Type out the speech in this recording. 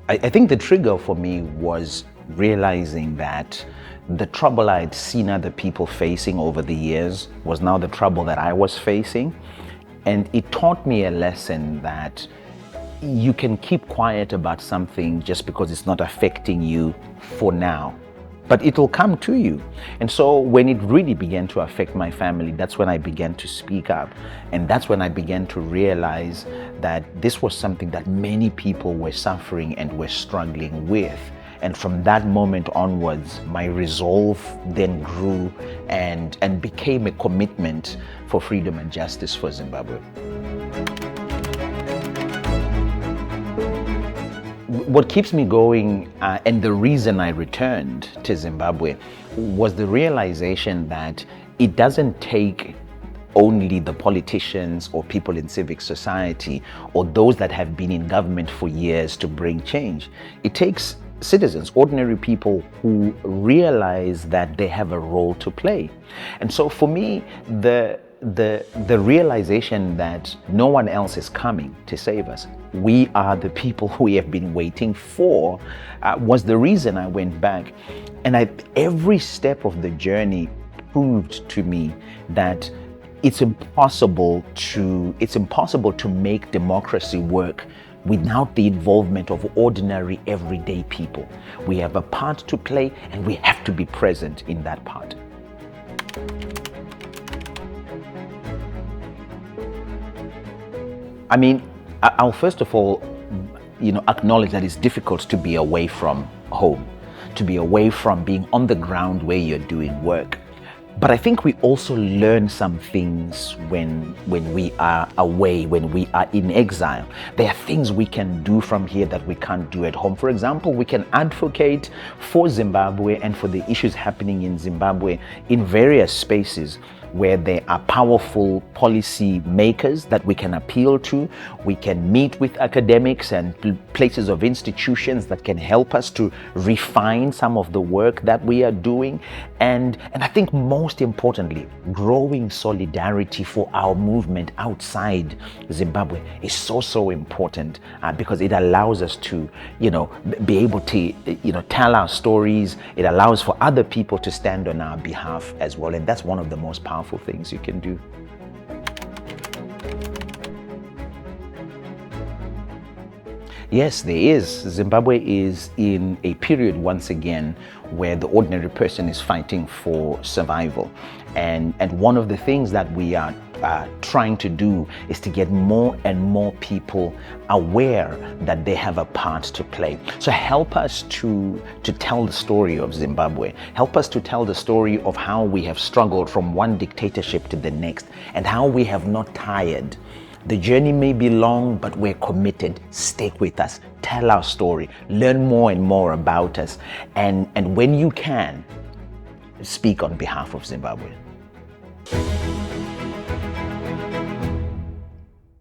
I think the trigger for me was realizing that the trouble I'd seen other people facing over the years was now the trouble that I was facing. And it taught me a lesson that you can keep quiet about something just because it's not affecting you for now, but it'll come to you. And so when it really began to affect my family, that's when I began to speak up. And that's when I began to realize that this was something that many people were suffering and were struggling with. And from that moment onwards, my resolve then grew and became a commitment for freedom and justice for Zimbabwe. What keeps me going and the reason I returned to Zimbabwe was the realization that it doesn't take only the politicians or people in civic society or those that have been in government for years to bring change. It takes citizens, ordinary people who realize that they have a role to play. And so for me, the realization that no one else is coming to save us, we are the people we have been waiting for, was the reason I went back. And every step of the journey proved to me that it's impossible to make democracy work without the involvement of ordinary, everyday people. We have a part to play and we have to be present in that part. I mean, I'll first of all, acknowledge that it's difficult to be away from home, to be away from being on the ground where you're doing work. But I think we also learn some things when we are away, when we are in exile. There are things we can do from here that we can't do at home. For example, we can advocate for Zimbabwe and for the issues happening in Zimbabwe in various spaces where there are powerful policy makers that we can appeal to. We can meet with academics and places of institutions that can help us to refine some of the work that we are doing. And I think most importantly, growing solidarity for our movement outside Zimbabwe is so important because it allows us to, be able to, tell our stories. It allows for other people to stand on our behalf as well. And that's one of the most powerful things you can do. Yes, there is. Zimbabwe is in a period once again where the ordinary person is fighting for survival. And one of the things that we are trying to do is to get more and more people aware that they have a part to play. So help us to tell the story of Zimbabwe. Help us to tell the story of how we have struggled from one dictatorship to the next and how we have not tired. The journey may be long, but we're committed. Stick with us. Tell our story. Learn more and more about us. And when you can, speak on behalf of Zimbabwe.